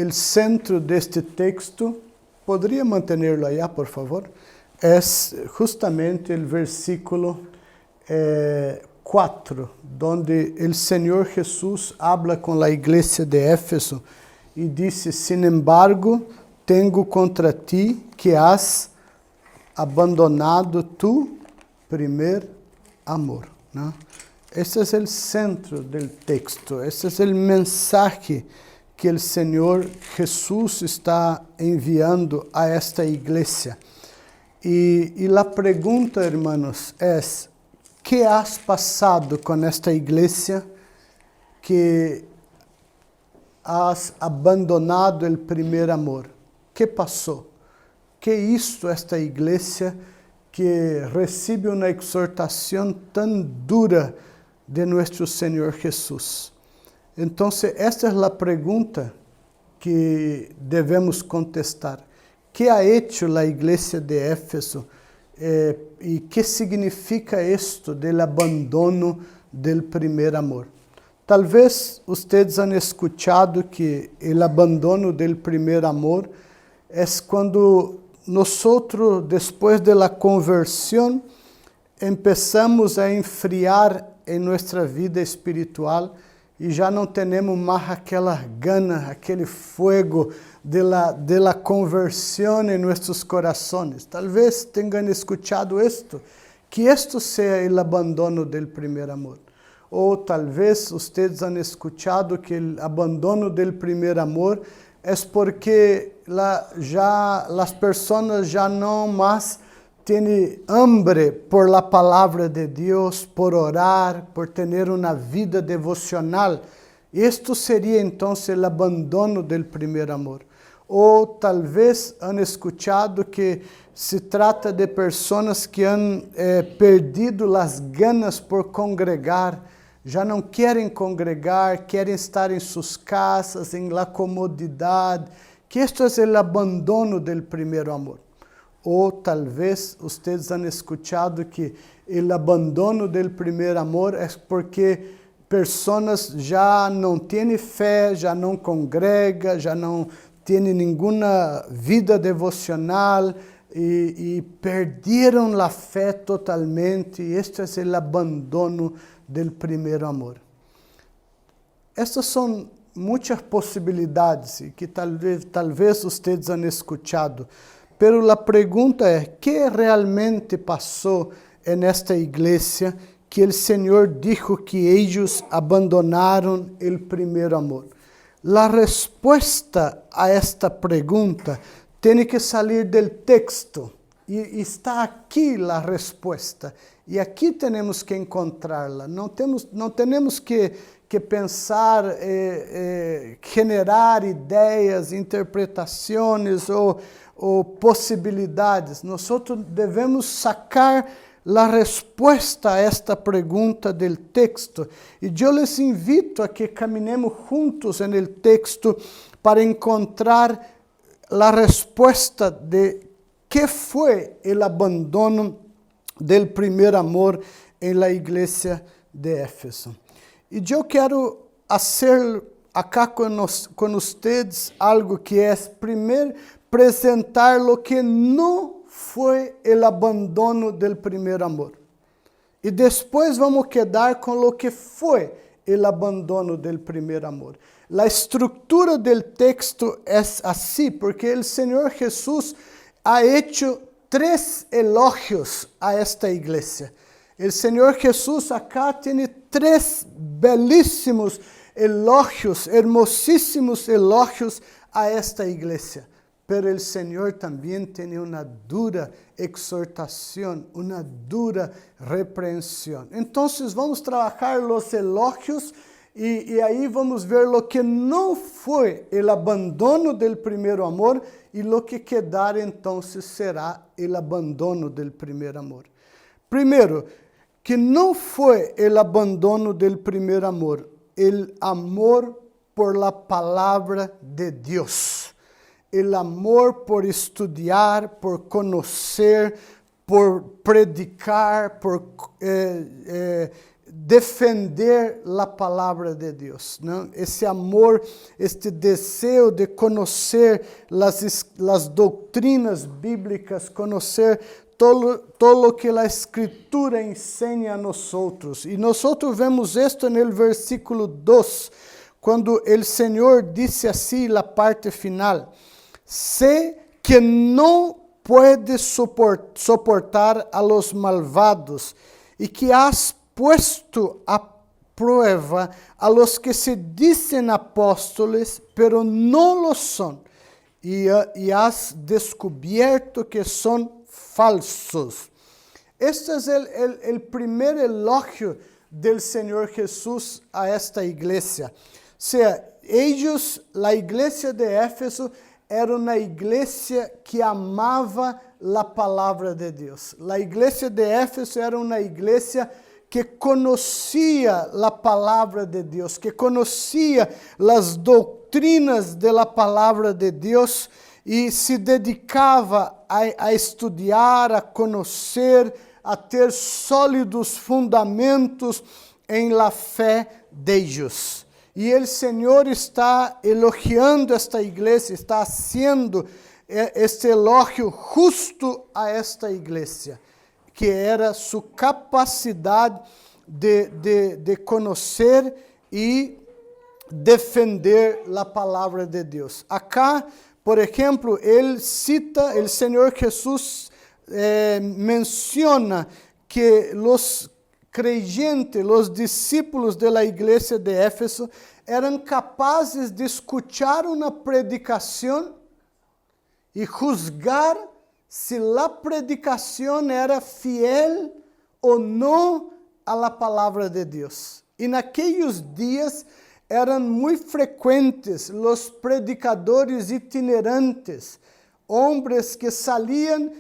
el centro de este texto, ¿podría mantenerlo allá, por favor? Es justamente el versículo 4, donde el Señor Jesús habla con la iglesia de Éfeso y dice, sin embargo, tengo contra ti que has abandonado tu primer amor, ¿no? Ese es el centro del texto, ese es el mensaje que el Señor Jesús está enviando a esta iglesia. Y la pregunta, hermanos, es, ¿qué has pasado con esta iglesia que has abandonado el primer amor? ¿Qué pasó? ¿Qué hizo esta iglesia que recibe una exhortación tan dura de nuestro Señor Jesús? Entonces, esta es la pregunta que debemos contestar. ¿Qué ha hecho la iglesia de Éfeso? ¿Y qué significa esto del abandono del primer amor? Tal vez ustedes han escuchado que el abandono del primer amor es cuando nosotros, después de la conversión, empezamos a enfriar en nuestra vida espiritual e já não temos mais aquela gana, aquele fuego de la conversión en nuestros corazones. Tal vez tengan escuchado esto, que esto sea el abandono del primer amor. O tal vez ustedes han escuchado que el abandono del primer amor es porque las personas ya no más tiene hambre por la palabra de Dios, por orar, por tener una vida devocional. Esto sería entonces el abandono del primer amor. O tal vez han escuchado que se trata de personas que han perdido las ganas por congregar, já não querem congregar, querem estar em suas casas, em la comodidade, que esto es el abandono del primer amor. Ou talvez ustedes han escuchado que o abandono del primer amor é porque pessoas já não têm fé, já não congrega, já não têm nenhuma vida devocional e perderam a fé totalmente. Este é o abandono del primer amor. Estas são muitas possibilidades que talvez ustedes han escuchado. Pero la pregunta es, ¿qué realmente pasó en esta iglesia que el Señor dijo que ellos abandonaron el primer amor? La respuesta a esta pregunta tiene que salir del texto y está aquí la respuesta. Y aquí tenemos que encontrarla. No tenemos que pensar, generar ideias, interpretações ou possibilidades. Nós devemos sacar a resposta a esta pergunta do texto. E eu les invito a que caminemos juntos no texto para encontrar a resposta de que foi o abandono del primer amor em la igreja de Éfeso. E eu quero fazer acá com vocês algo que é, primeiro, apresentar o que não foi o abandono del primer amor. E depois vamos quedar com o que foi o abandono del primer amor. A estrutura del texto é assim, porque o Senhor Jesus ha hecho 3 elogios a esta iglesia. El Señor Jesús acá tiene 3 belísimos elogios, hermosísimos elogios a esta iglesia. Pero el Señor también tiene una dura exhortación, una dura reprensión. Entonces vamos a trabajar los elogios y ahí vamos a ver lo que no fue el abandono del primer amor y lo que quedar entonces será el abandono del primer amor. Primero, que no fue el abandono del primer amor, el amor por la palabra de Dios, el amor por estudiar, por conocer, por predicar, por defender a palavra de Deus, não? Esse amor, este desejo de conhecer as doutrinas bíblicas, conhecer todo o que a Escritura ensina a nós. E nós vemos isto no versículo 2, quando o Senhor disse assim, a parte final: sé que não puedes soportar a los malvados, e que has puesto a prueba a los que se dicen apóstoles, pero no lo son, y has descubierto que son falsos. Este es el primer elogio del Señor Jesús a esta iglesia. O sea, ellos, la iglesia de Éfeso, era uma igreja que amava a palavra de Deus. A igreja de Éfeso era uma igreja que conhecia a palavra de Deus, que conhecia as doutrinas da palavra de Deus e se dedicava a estudar, a conhecer, a ter sólidos fundamentos em la fé deles. E o Senhor está elogiando esta igreja, está fazendo este elogio justo a esta igreja, que era sua capacidade de conhecer e defender a palavra de Deus. Acá, por exemplo, ele cita, o Senhor Jesus menciona que os creyentes, os discípulos da igreja de Éfeso, eram capazes de escuchar uma predicação e juzgar se a predicação era fiel ou não à palavra de Deus. E naqueles dias eram muito frequentes os predicadores itinerantes, homens que saliam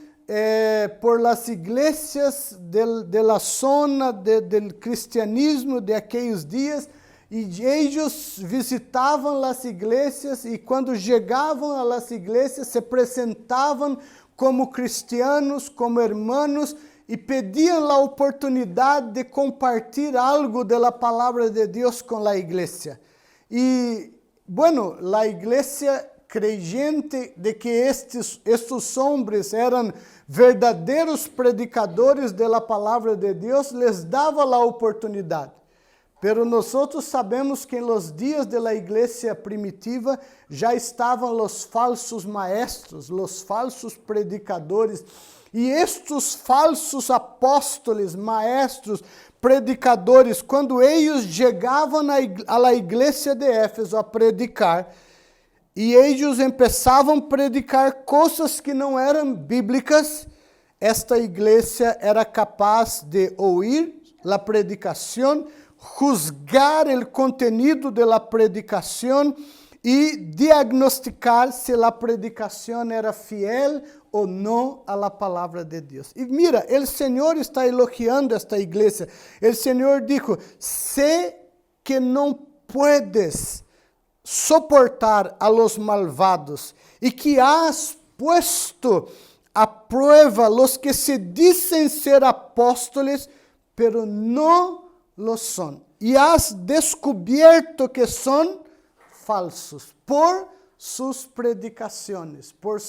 por las iglesias de la zona del cristianismo de aqueles dias, e eles visitavam as igrejas, e quando chegavam a las igrejas se apresentavam como cristianos, como hermanos, e pediam a oportunidade de compartilhar algo da palavra de Deus com a igreja. E, bueno, a igreja creyente de que estes homens eram verdadeiros predicadores da palavra de Deus, les dava a oportunidade. Pero nós sabemos que nos dias da igreja primitiva já estavam os falsos maestros, os falsos predicadores, e estes falsos apóstolos, maestros, predicadores, quando eles chegavam à igreja de Éfeso a predicar, e eles começavam a predicar coisas que não eram bíblicas, esta igreja era capaz de ouvir a predicação, juzgar o contenido da predicação e diagnosticar se a predicação era fiel ou não à palavra de Deus. E mira, o Senhor está elogiando esta igreja. O Senhor dijo: sé que não puedes soportar a los malvados e que has puesto a prueba los que se dicen ser apóstoles, pero no lo son. E has descubierto que são falsos por sus predicações, por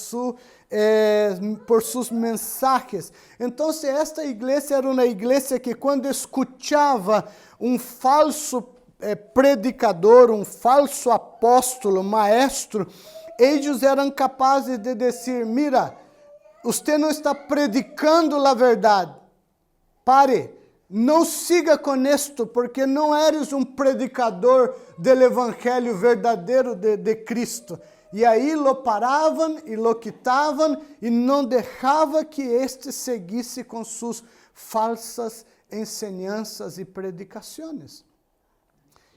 sus mensajes. Então, esta igreja era uma igreja que, quando escutava um falso predicador, um falso apóstolo, maestro, eles eram capazes de dizer: mira, você não está predicando a verdade, pare, não siga com isto, porque não eres um predicador do evangelho verdadeiro de Cristo. E aí lo paravam e lo quitavam e não deixava que este seguisse com suas falsas enseñanças e predicações.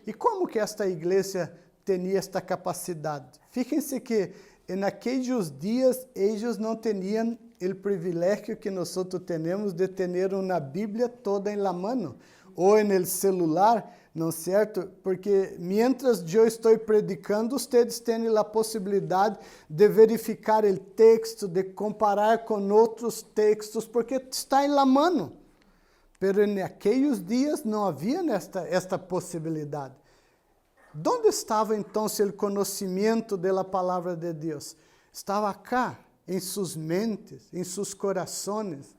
E como que esta igreja tinha esta capacidade? Fíjense que naqueles dias eles não tinham o privilégio que nós temos de ter uma Bíblia toda em la mano ou no celular, não é certo? Porque mientras eu estou predicando, vocês têm a possibilidade de verificar o texto, de comparar com outros textos, porque está em la mano. pero en aquellos días não havia esta possibilidade. ¿Dónde estava então o conhecimento da palavra de Deus? Estava acá, em suas mentes, em seus corações.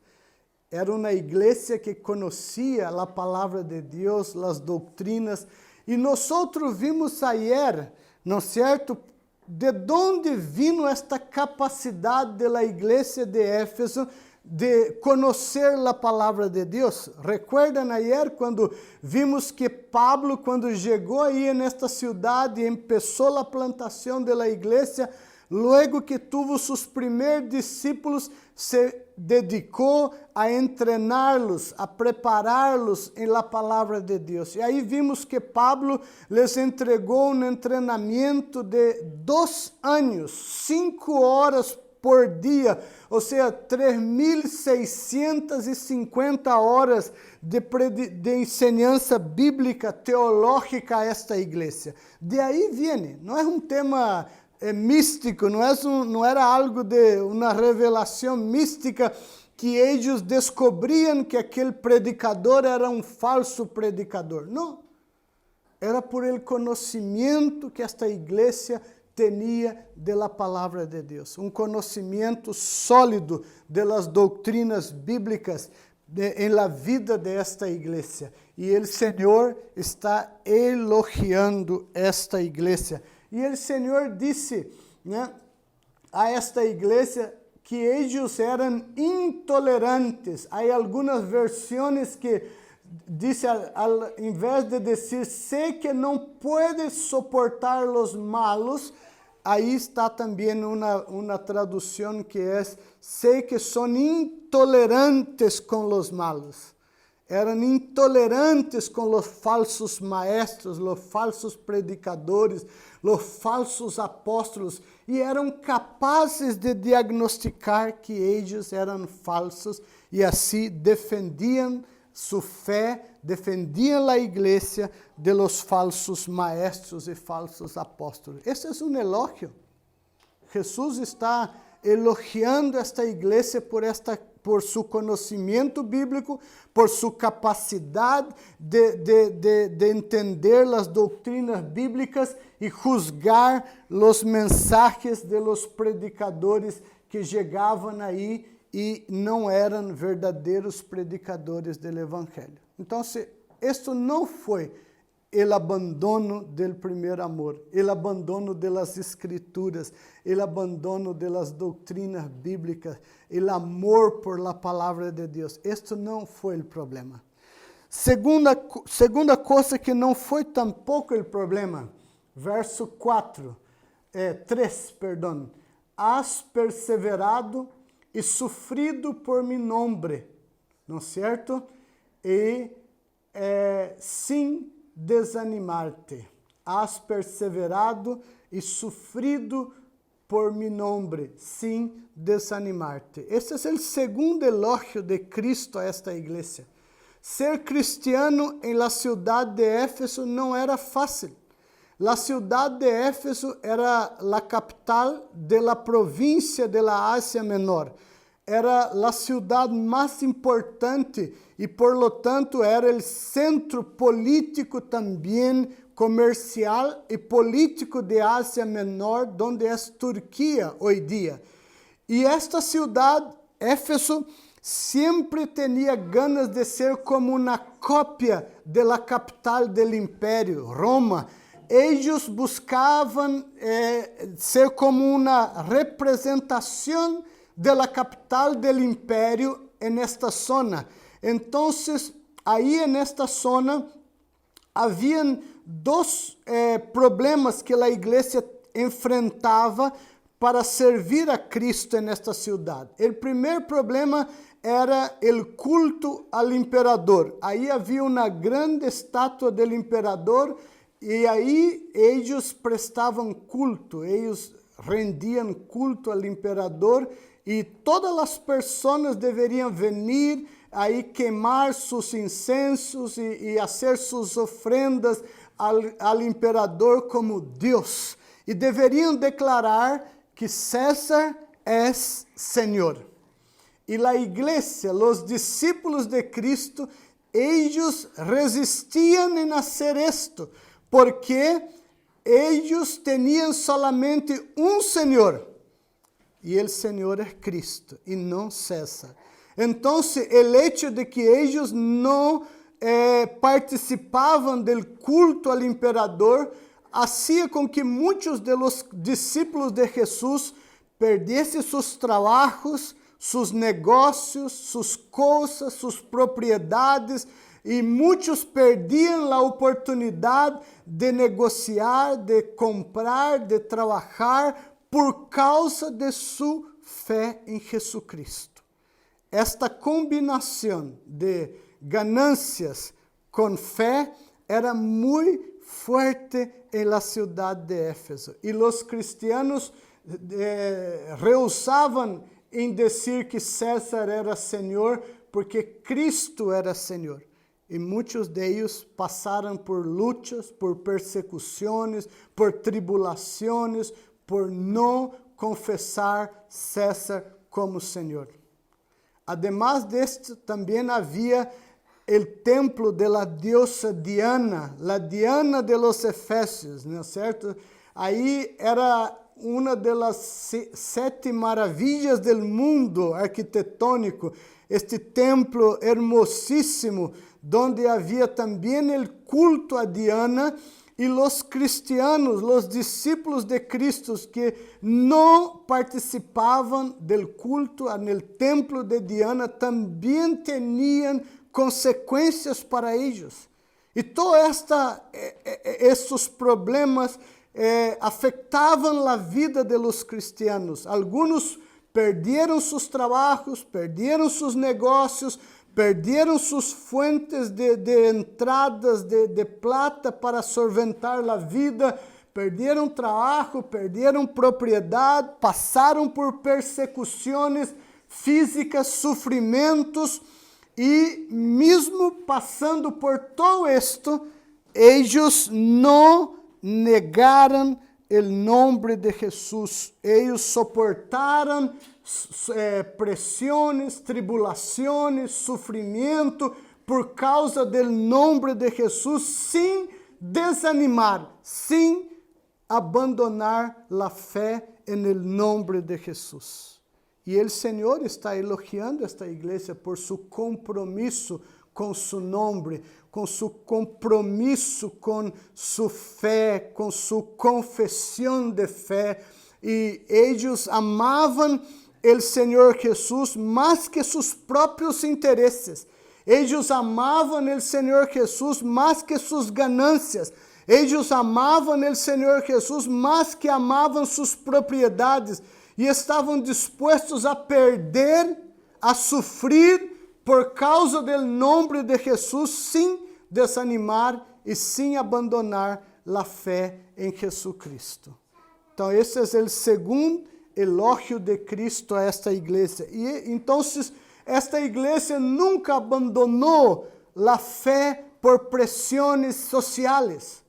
Era uma igreja que conhecia a palavra de Deus, as doutrinas. E nós vimos ayer, não é certo? De onde vino esta capacidade da igreja de Éfeso de conhecer a palavra de Deus? Recuerdan ayer quando vimos que Pablo, quando chegou aí nesta cidade e começou a plantação da igreja, luego que tuvo seus primeiros discípulos, se dedicou a treiná-los, a prepará-los em la palavra de Deus. E aí vimos que Pablo les entregou treinamento de 2 anos, 5 horas por dia, ou seja, 3.650 horas de ensinança bíblica, teológica a esta igreja. De aí vem, não é um tema místico, não era algo de uma revelação mística que eles descobriam que aquele predicador era um falso predicador. Não. Era por el conhecimento que esta igreja tinha da palavra de Deus. Um conhecimento sólido das doutrinas bíblicas em la vida desta igreja. E o Senhor está elogiando esta igreja. E o Senhor disse, né, a esta igreja que eles eram intolerantes. Há algumas versões que dizem, ao invés de dizer, sei que não pode suportar os malos, aí está também uma tradução que é, sei que são intolerantes com os malos. Eram intolerantes com os falsos maestros, os falsos predicadores, os falsos apóstolos, e eram capazes de diagnosticar que eles eram falsos, e assim defendiam sua fé, defendiam a igreja de los falsos maestros e falsos apóstolos. Esse é um elogio. Jesus está elogiando esta igreja por seu conhecimento bíblico, por sua capacidade de entender as doutrinas bíblicas e juzgar os mensajes de los predicadores que chegavam aí e não eram verdadeiros predicadores do evangelho. Então, isto não foi o abandono do primeiro amor, o abandono das escrituras, o abandono das doutrinas bíblicas, o amor por la palavra de Deus. Isto não foi o problema. Segunda coisa que não foi tampouco o problema, verso 3, perdão. Has perseverado e sofrido por mi nombre, não é certo? E sem desanimar-te. Has perseverado e sofrido por mi nombre, sem desanimar-te. Este é o segundo elogio de Cristo a esta igreja. Ser cristiano em la cidade de Éfeso não era fácil. La cidade de Éfeso era a capital de la província de la Ásia Menor. Era a cidade mais importante e, por lo tanto, era o centro político também, comercial e político de Ásia Menor, onde é Turquia hoje dia. E esta cidade, Éfeso, sempre tinha ganas de ser como uma cópia da capital do império, Roma. Eles buscavam ser como uma representação da capital do império nesta zona. Então, aí nesta zona, haviam 2 problemas que a igreja enfrentava para servir a Cristo nesta cidade. O primeiro problema era o culto ao imperador. Aí havia uma grande estátua do imperador e aí eles prestavam culto, eles rendiam culto ao imperador e todas as pessoas deveriam vir aí queimar seus incensos e fazer suas ofrendas ao imperador como Deus. E deveriam declarar que César é Senhor. E a igreja, os discípulos de Cristo, ellos resistían en hacer esto, porque ellos tenían solamente un Señor, y el Señor es Cristo, y no César. Entonces, el hecho de que ellos no participaban del culto al emperador, hacía com que muitos de los discípulos de Jesús perdiesen sus trabajos, sus negócios, sus coisas, sus propriedades, e muitos perdiam a oportunidade de negociar, de comprar, de trabalhar por causa de sua fé em Jesucristo. Esta combinação de ganancias com fé era muito fuerte em la ciudad de Éfeso. E os cristianos rehusavam em dizer que César era Senhor, porque Cristo era Senhor. E muitos deles passaram por lutas, por persecuções, por tribulações, por não confessar César como Senhor. Además de esto, também havia o templo de la diosa Diana, la Diana de los Efésios, não é certo? Aí era uma das 7 maravilhas do mundo arquitetônico, este templo hermosíssimo, donde havia também o culto a Diana, e os cristianos, os discípulos de Cristo que não participavam do culto no templo de Diana, também tinham consequências para eles. E todos esses problemas afetavam a vida de los cristianos. Alguns perderam seus trabalhos, perderam seus negócios, perderam suas fuentes de entradas de plata para solventar a vida, perderam trabalho, perderam propriedade, passaram por persecuções físicas, sofrimentos, e mesmo passando por todo isto, eles não negaram o nome de Jesus. Eles suportaram pressões, tribulações, sofrimento por causa do nome de Jesus, sem desanimar, sem abandonar a fé no nome de Jesus. E o Senhor está elogiando esta igreja por seu compromisso com seu nome, com seu compromisso com sua fé, com sua confissão de fé. E eles amavam o Senhor Jesus mais que seus próprios interesses. Eles amavam o Senhor Jesus mais que suas ganâncias. Eles amavam o Senhor Jesus mais que amavam suas propriedades. E estavam dispostos a perder, a sofrer por causa do nome de Jesus, sem desanimar e sem abandonar a fé em Jesucristo. Então, esse é o segundo elogio de Cristo a esta igreja. E então, esta igreja nunca abandonou a fé por pressões sociais.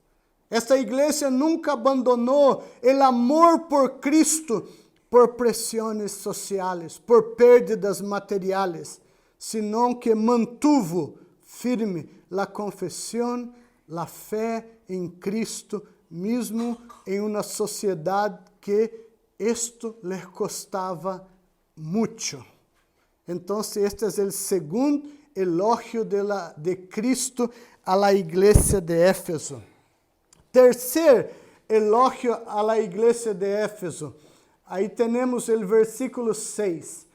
Esta igreja nunca abandonou o amor por Cristo por pressões sociais, por perdas materiais, senão que mantuvo firme a confissão, a fé em Cristo, mesmo em uma sociedade que isto lhe custava muito. Então, este é o segundo elogio de Cristo a la igreja de Éfeso. Terceiro elogio a la igreja de Éfeso. Aí temos o versículo 6.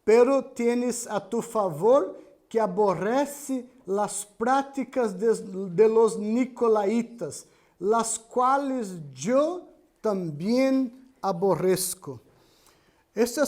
Pero tienes a tu favor que aborrece las práticas de los nicolaítas, las cuales yo también aborrezco. Este é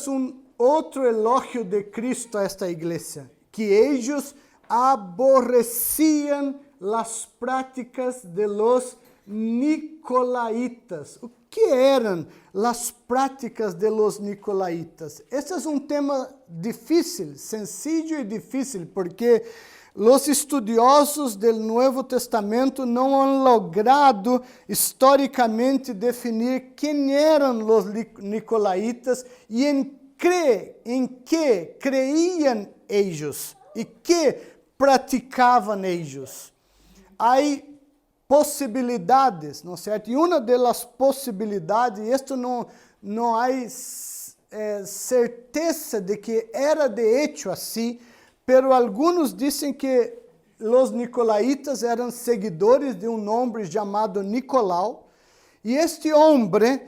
outro elogio de Cristo a esta igreja, que eles aborreciam las práticas de los nicolaítas. O que eram as práticas de los nicolaítas? Este é tema difícil, sencillo e difícil, porque os estudiosos do Novo Testamento não han logrado historicamente definir quem eram os nicolaítas e em que creiam eles e que praticavam ellos? Há possibilidades, não é certo? E uma das possibilidades, e isto não há certeza de que era de hecho assim, pero alguns dizem que os nicolaítas eram seguidores de um homem chamado Nicolau, e este homem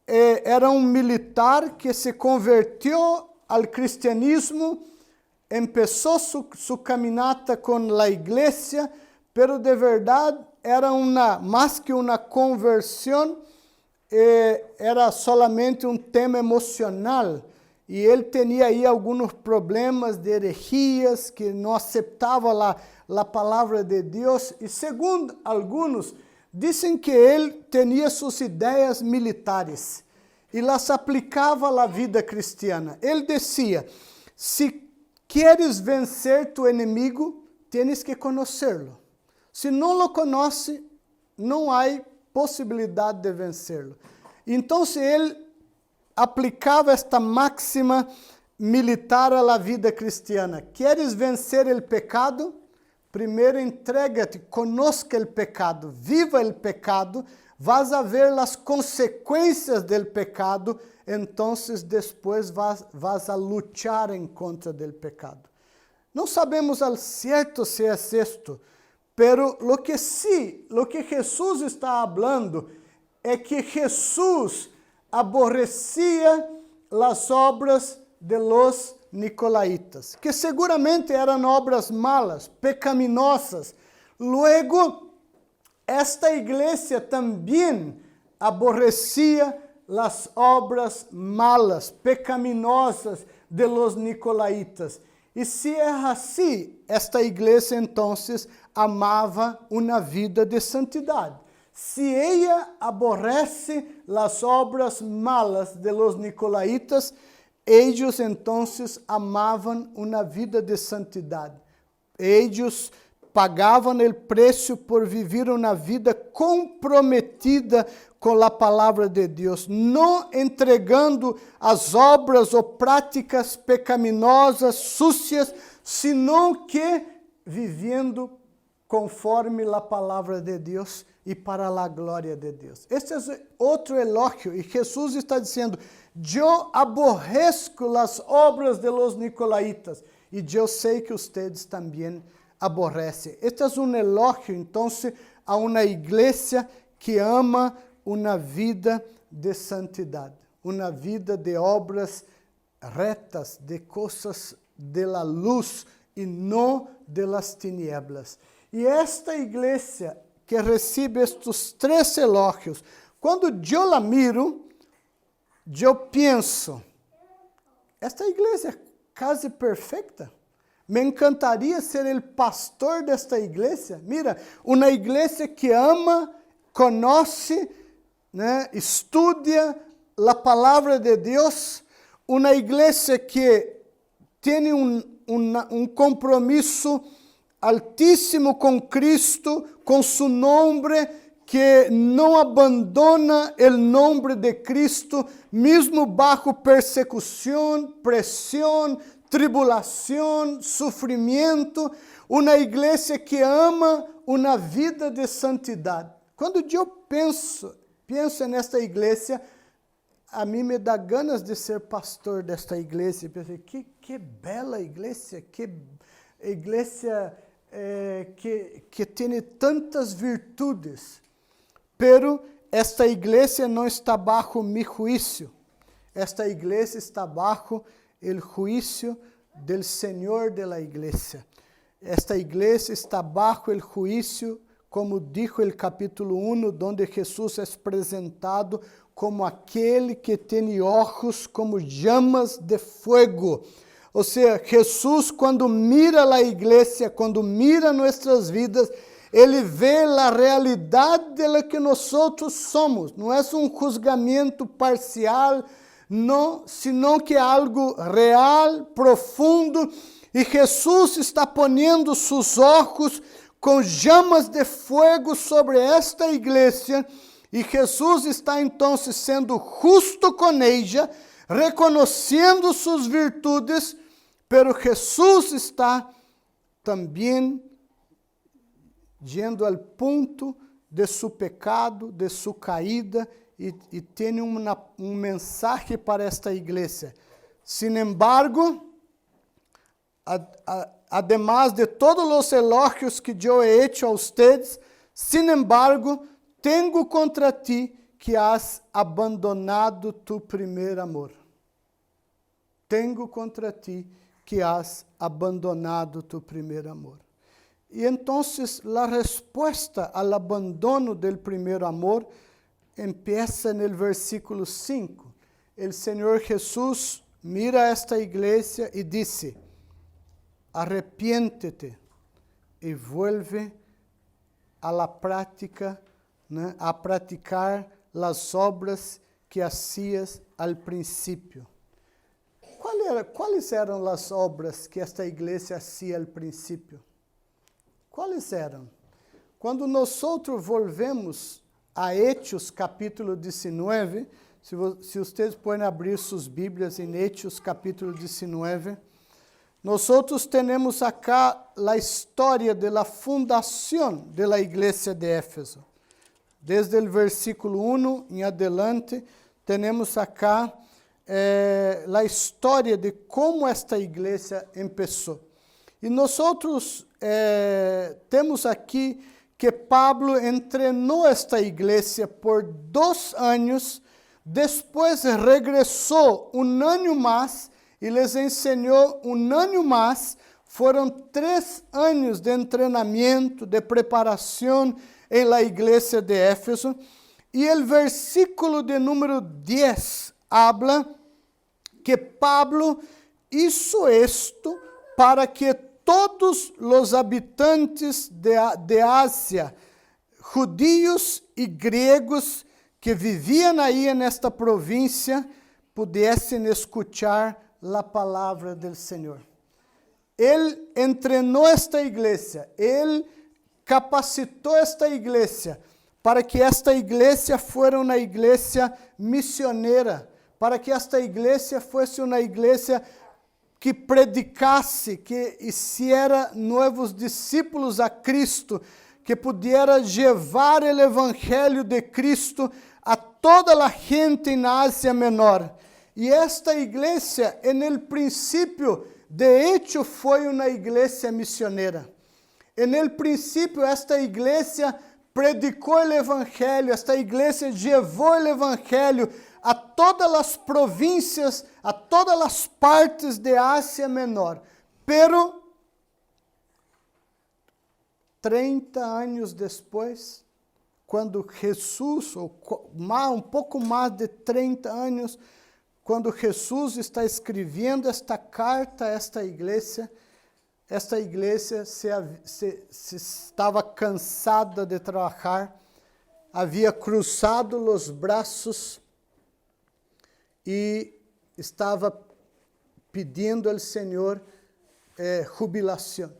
era um militar que se convertiu ao cristianismo, começou sua caminata com a igreja, pero de verdade era mais que uma conversão, era solamente um tema emocional. E ele tinha aí alguns problemas de herejias, que não aceitava a palavra de Deus. E segundo alguns, dizem que ele tinha suas ideias militares e las aplicava à vida cristiana. Ele dizia: se queres vencer tu inimigo, tienes que conhecê-lo. Se não o conhece, não há possibilidade de vencê-lo. Então, ele aplicava esta máxima militar à vida cristiana. ¿Quieres vencer o pecado? Primeiro entrega-te, conozca o pecado, viva o pecado, vas a ver as consequências do pecado, então depois vas a lutar em contra do pecado. Não sabemos ao certo se é isto, pero lo que Jesus está falando é que Jesus aborrecia as obras de los nicolaítas, que seguramente eram obras malas, pecaminosas. Luego, esta igreja também aborrecia as obras malas, pecaminosas de los nicolaítas. E se é assim, esta igreja então amava uma vida de santidade. Se ela aborrece as obras malas de los nicolaítas, eles então amavam uma vida de santidade. Eles pagavam o preço por viver uma vida comprometida com a palavra de Deus, não entregando as obras ou práticas pecaminosas, súcias, senão que vivendo conforme a palavra de Deus e para a glória de Deus. Este é outro elogio, e Jesus está dizendo: eu aborreço as obras de los nicolaítas, e eu sei que vocês também aborrecem. Este é um elogio, então, a uma igreja que ama uma vida de santidade, uma vida de obras retas, de coisas de la luz e não de las tinieblas. E esta igreja que recebe estes 3 elogios, quando eu la miro, eu penso, esta igreja é quase perfeita. Me encantaria ser o pastor desta igreja. Mira, uma igreja que ama, conhece, estudia a palavra de Deus, uma igreja que tem um compromisso altíssimo com Cristo, com seu nome, que não abandona o nome de Cristo, mesmo bajo persecução, pressão, tribulação, sofrimento, uma igreja que ama uma vida de santidade. Quando eu penso nesta igreja, a mim me dá ganas de ser pastor desta igreja. E pensei, que bela igreja, que igreja que tem tantas virtudes. Pero esta igreja não está bajo mi juízo. Esta igreja está bajo el juízo del Senhor de la igreja. Esta igreja está bajo el juízo, como dijo el capítulo 1, donde Jesus é apresentado como aquele que tem olhos como llamas de fuego. Ou seja, Jesus, quando mira a igreja, quando mira nossas vidas, ele vê a realidade de lo que nós somos. Não é um julgamento parcial, não, senão que é algo real, profundo. E Jesus está ponendo seus olhos com chamas de fogo sobre esta igreja. E Jesus está então sendo justo com ela, reconhecendo suas virtudes, pero Jesus está também yendo ao ponto de su pecado, de su caída, e tem mensagem para esta igreja. Sin embargo, además de todos os elogios que eu he hecho a ustedes, sin embargo, tenho contra ti que has abandonado tu primeiro amor. Tenho contra ti que has abandonado tu primeiro amor. E então, a resposta ao abandono do primeiro amor empieza no versículo 5. O Senhor Jesus mira esta igreja e disse: arrepiéntete e vuelve a la prática, né, a praticar as obras que hacías al princípio. Quais eram as obras que esta igreja hacía al princípio? Quais eram? Quando nós volvemos a Hechos capítulo 19, se vocês podem abrir suas Bíblias em Hechos capítulo 19, nós temos acá a história da fundação da igreja de Éfeso. Desde o versículo 1 em adelante, temos acá a história de como esta igreja começou. E nós temos aqui que Pablo treinou esta igreja por 2 anos, depois regressou ano mais e les ensinou ano mais. Foram 3 anos de treinamento, de preparação em la igreja de Éfeso. E o versículo de número 10 habla que Pablo hizo esto para que todos os habitantes de Ásia, judíos e gregos que viviam aí nesta província, pudessem escuchar a palavra do Senhor. Ele treinou esta igreja, ele capacitou esta igreja para que esta igreja fosse uma igreja missioneira, para que esta igreja fosse uma igreja que predicasse, que hiciera novos discípulos a Cristo, que pudiera levar o evangelho de Cristo a toda a gente na Ásia Menor. E esta igreja, no princípio, de hecho, foi uma igreja missioneira. No princípio, esta igreja predicou o evangelho, esta igreja levou o evangelho a todas as províncias, a todas as partes de Ásia Menor. Pero 30 anos depois, quando Jesus, ou pouco mais de 30 anos, quando Jesus está escrevendo esta carta a esta igreja se estava cansada de trabalhar, havia cruzado os braços e estava pedindo ao Senhor jubilação,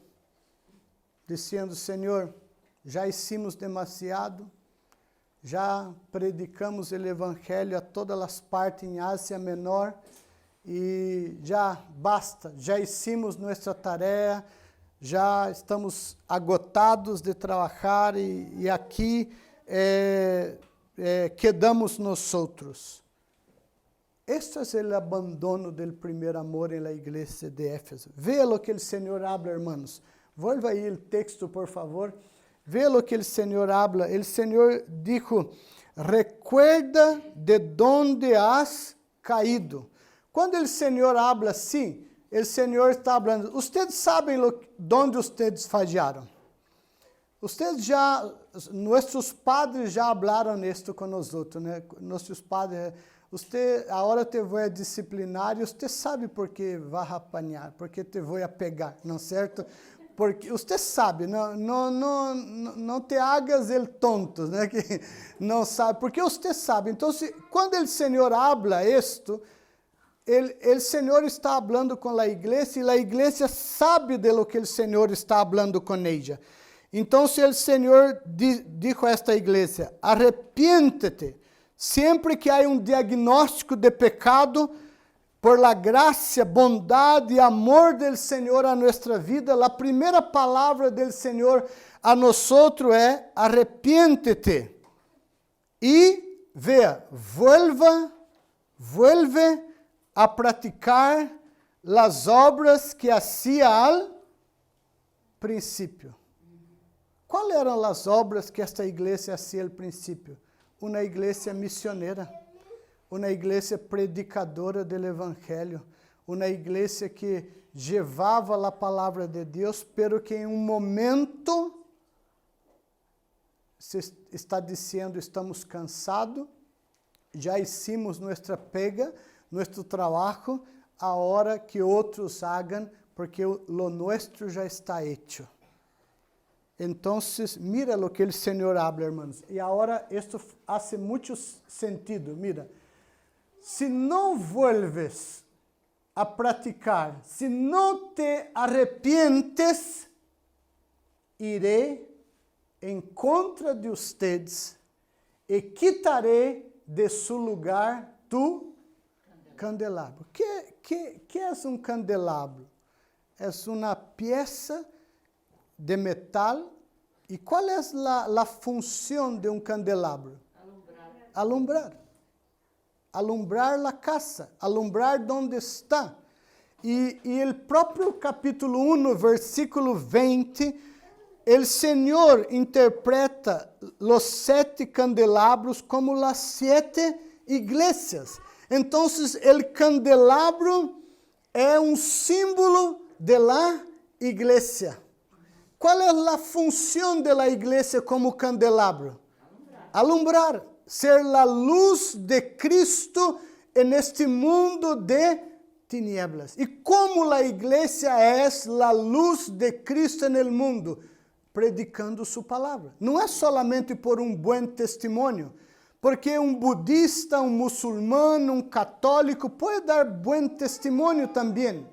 dizendo: Senhor, já hicimos demasiado, já predicamos o evangelho a todas as partes em Ásia Menor e já basta, já hicimos nossa tarefa, já estamos agotados de trabalhar e aqui quedamos nós outros. Este é o abandono do primeiro amor em la igreja de Éfeso. Veja o que o Senhor habla, hermanos. Volva aí o texto, por favor. Veja o que o Senhor habla. O Senhor dijo: recuerda de onde has caído. Quando o Senhor habla assim, o Senhor está falando: vocês sabem onde vocês falharam. Nossos padres já falaram isto com nós outros, né? Nossos padres, agora te vou a disciplinar e você sabe por que vai apanhar, porque te vou a pegar, não é certo? Porque você sabe, não te hagas el tonto, né? Que não sabe, porque você sabe. Então, quando o Senhor habla isto, o Senhor está falando com a igreja e a igreja sabe de lo que o Senhor está falando com ela. Então, se o Senhor dijo a esta igreja: arrepiéntete, sempre que há diagnóstico de pecado, por la gracia, bondade e amor del Senhor a nossa vida, a primeira palavra del Senhor a nosotros é arrepiéntete. E, vea, vuelve a praticar las obras que hacía al princípio. Quais eram as obras que esta igreja hacía al princípio? Uma igreja missioneira, uma igreja predicadora do evangelho, uma igreja que levava a palavra de Deus, pero que em um momento se está dizendo, estamos cansados, já hicimos nossa pega, nosso trabalho, a hora que outros hagam, porque lo nuestro já está hecho. Então, mira lo que o Senhor habla, hermanos. E agora, isto hace muito sentido. Mira, se não vuelves a praticar, se não te arrepientes, irei em contra de ustedes e quitarei de su lugar tu candelabro. Que é um candelabro? É uma peça de metal. E qual é a função de um candelabro? Alumbrar. Alumbrar a casa, alumbrar onde está. E o próprio capítulo 1, versículo 20, o Senhor interpreta os 7 candelabros como as 7 igrejas. Então, o candelabro é um símbolo de la igreja. Qual é a função da igreja como candelabro? Alumbrar. Ser a luz de Cristo neste mundo de tinieblas. E como a igreja é a luz de Cristo no mundo? Predicando sua palavra. Não é solamente por um bom testemunho, porque um budista, um muçulmano, um católico pode dar bom testemunho também.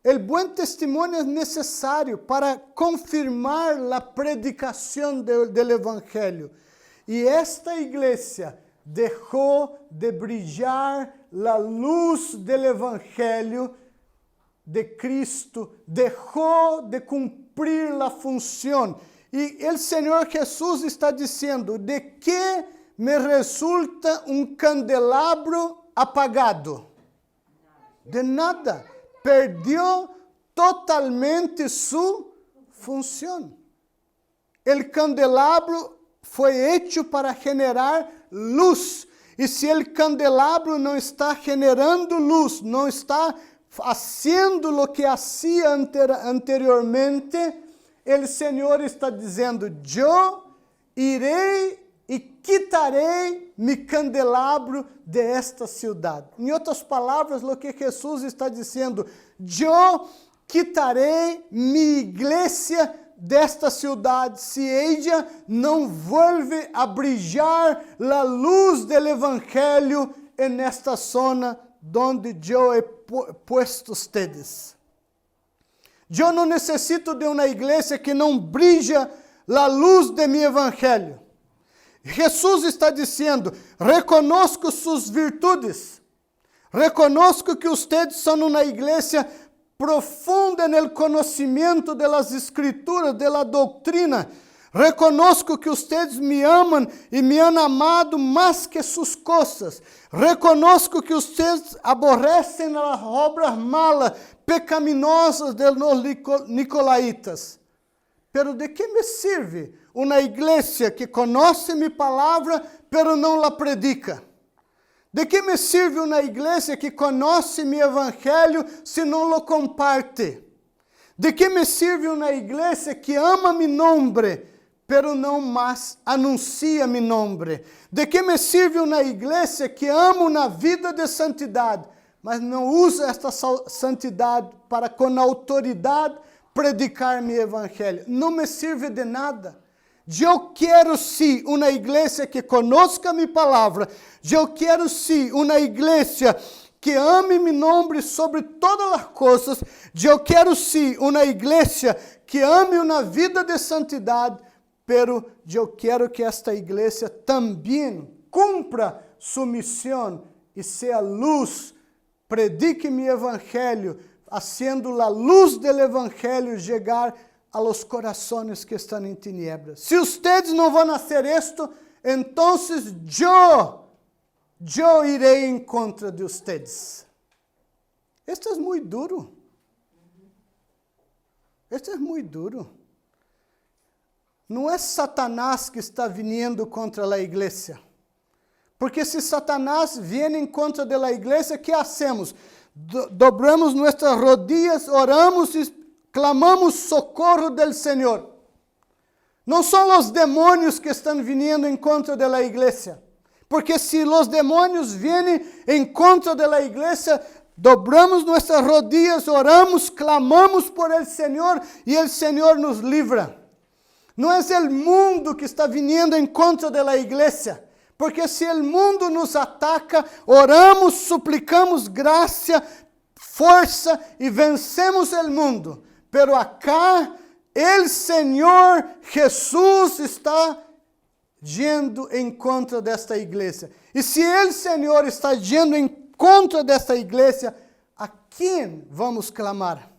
O bom testemunho é necessário para confirmar a predicação do evangelho. E esta igreja deixou de brilhar a luz do evangelho de Cristo, deixou de cumprir a função. E o Senhor Jesus está dizendo: de que me resulta um candelabro apagado? De nada. Perdeu totalmente sua função. O candelabro foi hecho para generar luz. E se o candelabro não está generando luz, não está fazendo o que hacía anteriormente, o Senhor está dizendo: eu irei e quitarei mi candelabro de esta cidade. Em outras palavras, o que Jesus está dizendo: eu quitarei mi igreja desta cidade, se ella não vuelve a brilhar a luz do evangelho nesta zona donde eu he puesto ustedes. Eu não necessito de uma igreja que não brilha a luz de mi evangelho. Jesus está dizendo: reconozco suas virtudes, reconozco que ustedes são uma igreja profunda no conhecimento das escrituras, da doutrina. Reconozco que ustedes me amam e me han amado mais que suas coisas. Reconozco que ustedes aborrecem as obras malas, pecaminosas de los nicolaítas. Pero de que me sirve uma igreja que conhece minha palavra, pero não la predica? De que me sirve uma igreja que conhece meu evangelho se não lo comparte? De que me sirve uma igreja que ama mi nombre, pero não mais anuncia mi nombre? De que me sirve uma igreja que ama uma vida de santidade, mas não usa esta santidade para com autoridade predicar meu evangelho? Não me sirve de nada. Eu quero sim uma igreja que conozca minha palavra. Eu quero sim uma igreja que ame meu nome sobre todas as coisas. Eu quero sim uma igreja que ame uma vida de santidade. Pero eu quero que esta igreja também cumpra sua missão e seja luz predique mi evangelho, haciendo a luz del evangelho chegar a los corazones que estão em tinieblas. Se ustedes não vão fazer isto, então eu irei em contra de ustedes. Esto é muito duro. Esto é muito duro. Não é Satanás que está vindo contra a igreja. Porque se Satanás vem em contra da igreja, o que hacemos? Dobramos nossas rodillas, oramos e clamamos socorro del Senhor. Não são os demônios que estão vindo em contra da igreja. Porque se os demônios vêm em contra da igreja, dobramos nossas rodillas, oramos, clamamos por el Senhor e o Senhor nos livra. Não é o mundo que está vindo em contra da igreja. Porque se o mundo nos ataca, oramos, suplicamos graça, força e vencemos o mundo. Pero acá, o Senhor Jesus está yendo em contra desta igreja. E se o Senhor está yendo em contra desta igreja, a quem vamos clamar?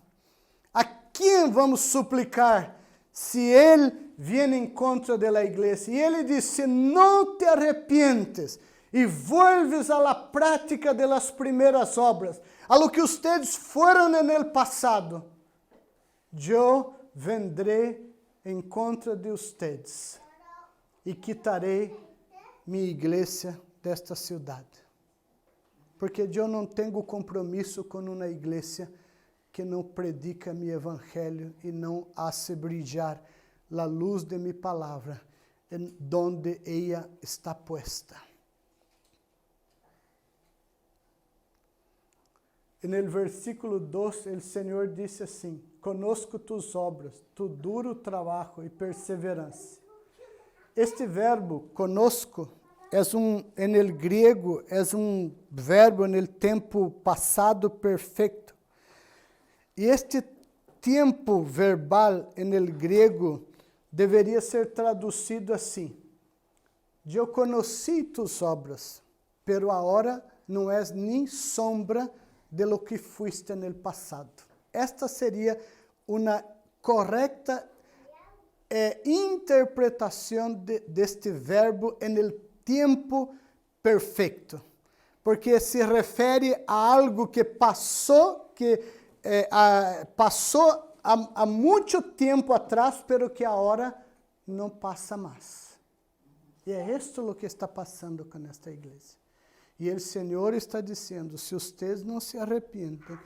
A quem vamos suplicar? Se Ele vem em contra da igreja. E Ele diz, se não te arrepientes e volves a la prática de las primeiras obras, a lo que ustedes foram en el passado, eu vendré em contra de ustedes e quitarei minha igreja desta cidade. Porque eu não tenho compromisso com uma igreja que não predica meu evangelho e não hace brilhar a luz de minha palavra, em donde ela está puesta. No versículo 2, o Senhor disse assim: conosco tus obras, tu duro trabalho e perseverança. Este verbo, conosco, en el griego, é verbo en el tempo passado perfeito. E este tempo verbal en el grego deveria ser traduzido assim: eu conheci tus obras, pero agora não és nem sombra de lo que fuiste en el passado. Esta seria uma correta interpretação deste verbo en el tempo perfeito, porque se refere a algo que passou, passou há muito tempo atrás, pero que agora não passa mais. E é isto o que está passando com esta igreja. E o Senhor está dizendo, se vocês não se arrependem,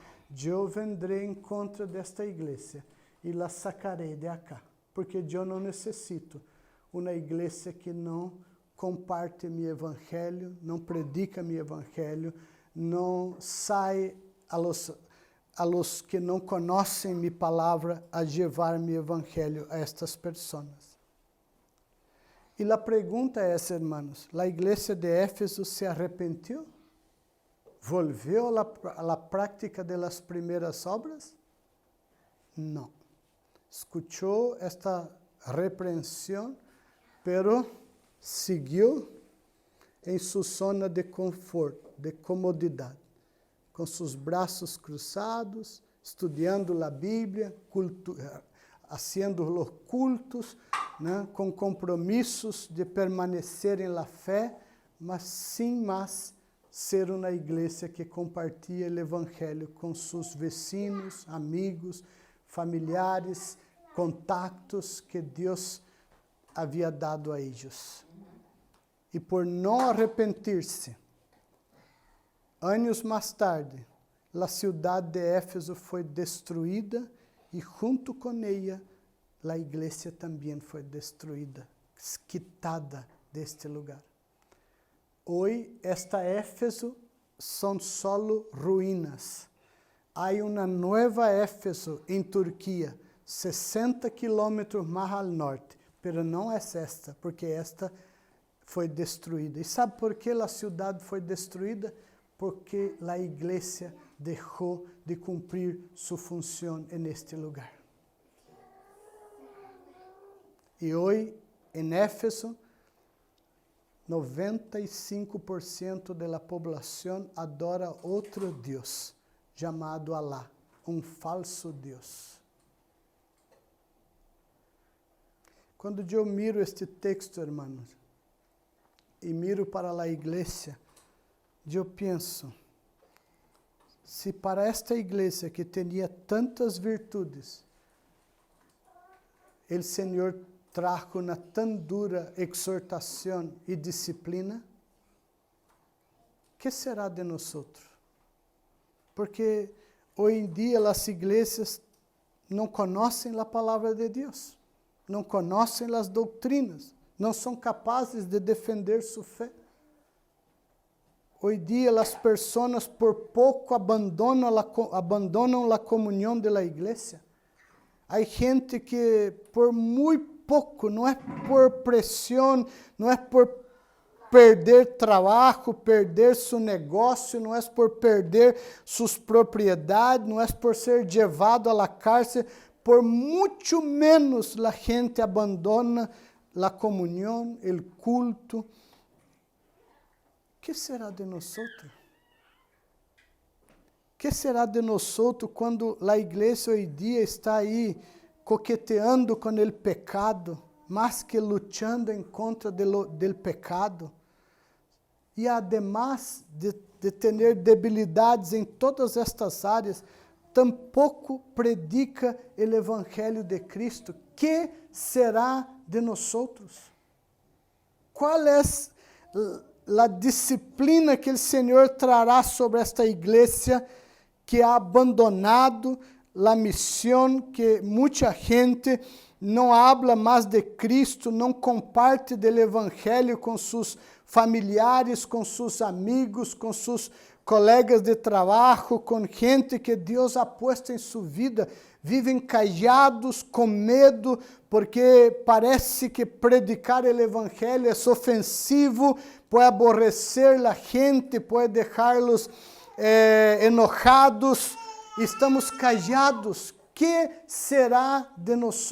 eu vendrei em contra desta igreja e la sacarei de acá, porque eu não necessito uma igreja que não comparte meu evangelho, não predica meu evangelho, não sai a los que não conhecem minha palavra a levar meu evangelho a estas pessoas. E a pergunta é, hermanos, a igreja de Éfeso se arrepentiu? Volveu a la prática de las primeiras obras? Não. Escuchou esta repreensão, pero seguiu em sua zona de conforto, de comodidade, com seus braços cruzados, estudando a Bíblia, haciendo os cultos, né, com compromissos de permanecer em la fé, mas sem mais ser uma igreja que compartilha o evangelho com seus vecinos, amigos, familiares, contactos que Deus havia dado a eles. E por não arrepentir-se, anos mais tarde, a cidade de Éfeso foi destruída e junto com ela, a igreja também foi destruída, quitada deste lugar. Hoje, esta Éfeso são solo ruínas. Há uma nova Éfeso em Turquia, 60 quilômetros mais ao norte, mas não é esta, porque esta foi destruída. E sabe por que a cidade foi destruída? Porque a igreja deixou de cumprir sua função neste lugar. E hoje, em Éfeso, 95% da população adora outro Deus, chamado Alá, falso Deus. Quando eu miro este texto, irmãos, e miro para a igreja, eu penso, se para esta igreja que tinha tantas virtudes, o Senhor trajo uma tão dura exortação e disciplina, que será de nós? Porque hoje em dia as igrejas não conhecem a palavra de Deus, não conhecem as doutrinas, não são capazes de defender sua fé. Hoje em dia as pessoas por pouco abandonam a comunhão da igreja. Há gente que por muito pouco, não é por pressão, não é por perder trabalho, perder seu negócio, não é por perder suas propriedades, não é por ser levado à cárcere, por muito menos a gente abandona a comunhão, o culto. Que será de nós? Que será de nós quando a igreja hoje em dia está aí coqueteando com o pecado, mais que lutando em contra do pecado? E además de ter debilidades em todas estas áreas, tampouco predica o Evangelho de Cristo. Que será de nós? Qual é a disciplina que o Senhor trará sobre esta igreja que ha abandonado a missão, que muita gente não habla mais de Cristo, não comparte do Evangelho com seus familiares, com seus amigos, com seus colegas de trabalho, com gente que Deus ha posto em sua vida, vivem callados, com medo, porque parece que predicar o Evangelho é ofensivo, pode aborrecer a gente, pode deixá-los enojados. Estamos callados. Que será de nós?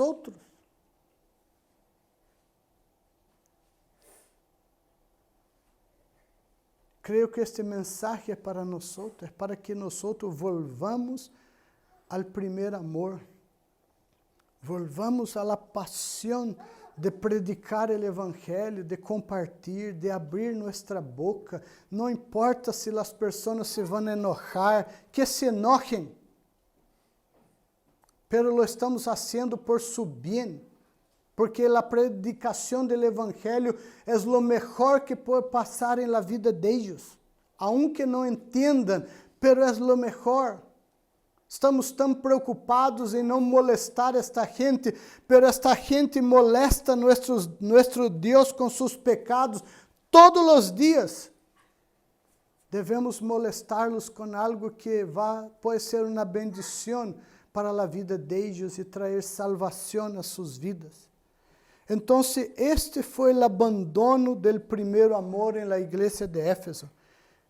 Creio que este mensagem é para nós, é para que nós volvamos ao primeiro amor, volvamos à paixão de predicar o Evangelho, de compartilhar, de abrir nossa boca. Não importa se as pessoas se vão enojar, que se enojem, pero lo estamos fazendo por su bem, porque a predicação do Evangelho é o melhor que pode passar em la vida deles, aunque não entendam, pero é o melhor. Estamos tão preocupados em não molestar esta gente, pero esta gente molesta nosso Deus com seus pecados todos os dias. Devemos molestá-los com algo que pode ser uma bendição para a vida deles e trazer salvação a suas vidas. Então, este foi o abandono do primeiro amor em la igreja de Éfeso.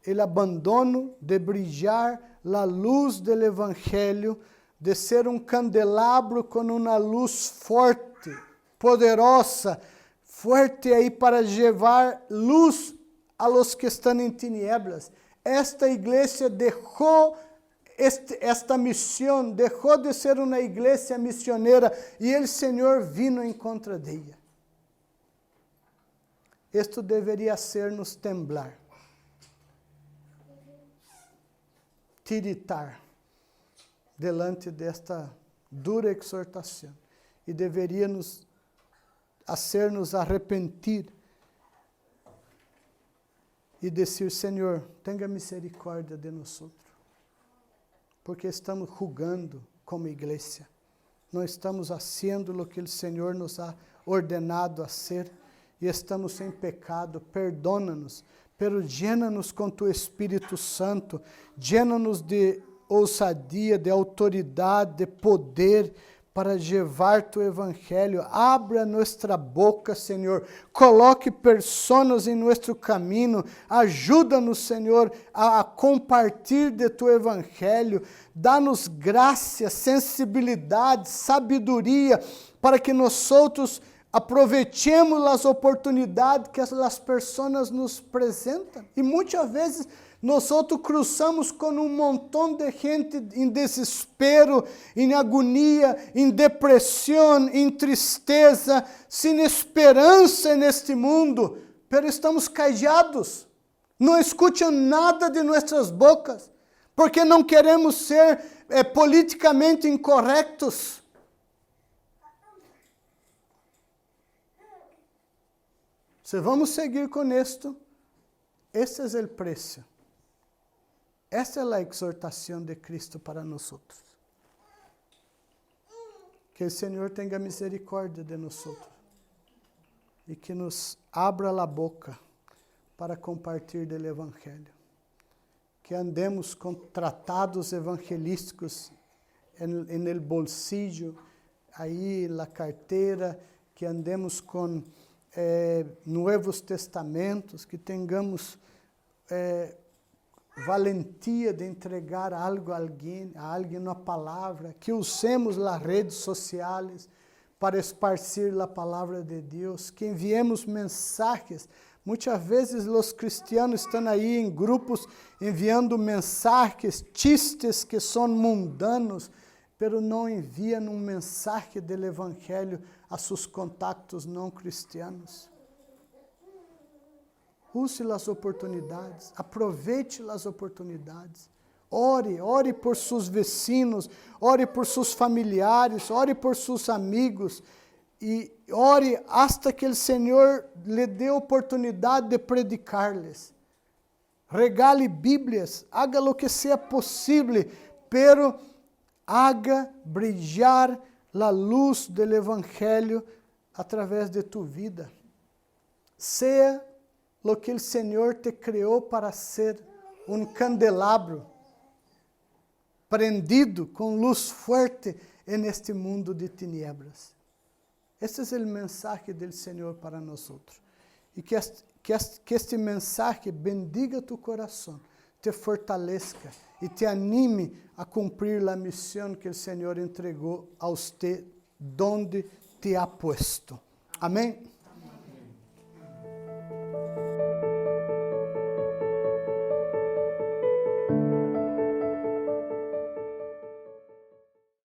O abandono de brilhar a luz do Evangelho, de ser um candelabro com uma luz forte, poderosa, forte aí para levar luz a los que estão em tinieblas. Esta igreja deixou esta missão, deixou de ser uma igreja missioneira e o Senhor vino em contra dela. Isto deveria ser-nos temblar, tiritar, delante desta dura exortação, e deveria nos hacer-nos arrepentir e dizer: Senhor, tenha misericórdia de nós, porque estamos julgando como igreja, não estamos fazendo o que o Senhor nos ha ordenado a ser, e estamos em pecado. Perdona-nos, pero llena-nos com tu Espírito Santo, llena-nos de ousadia, de autoridade, de poder, para levar tu Evangelho. Abra nossa boca, Senhor. Coloque pessoas em nosso caminho. Ajuda-nos, Senhor, a compartilhar de tu Evangelho. Dá-nos graça, sensibilidade, sabedoria, para que nós outros Aproveitemos as oportunidades que as pessoas nos apresentam. E muitas vezes nós cruzamos com um montão de gente em desespero, em agonia, em depressão, em tristeza, sem esperança neste mundo, mas estamos callados. Não escutam nada de nossas bocas, porque não queremos ser politicamente incorretos. Se vamos seguir com isto, esse é o preço. Essa é a exortação de Cristo para nós. Que o Senhor tenha misericórdia de nós e que nos abra a boca para compartilhar do Evangelho. Que andemos com tratados evangelísticos en el bolsillo, aí na carteira, que andemos com Novos Testamentos, que tenhamos valentia de entregar algo a alguém uma palavra, que usemos as redes sociais para esparcir a palavra de Deus, que enviemos mensagens. Muitas vezes os cristianos estão aí em grupos enviando mensagens, chistes que são mundanos, pero não enviam um mensagem do Evangelho a seus contatos não cristianos. Use as oportunidades, aproveite as oportunidades. Ore por seus vecinos, ore por seus familiares, ore por seus amigos e ore hasta que o Senhor lhe dê oportunidade de predicar-lhes. Regale Bíblias, haga lo que seja possível, pero haga brilhar a luz do Evangelho através de tu vida. Seja lo que o Senhor te criou para ser, um candelabro prendido com luz forte neste mundo de tinieblas. Esse é o mensagem do Senhor para nós. E que este mensagem bendiga tu coração, te fortaleça e te anime a cumprir a missão que o Senhor entregou a você, donde te ha puesto. Amém?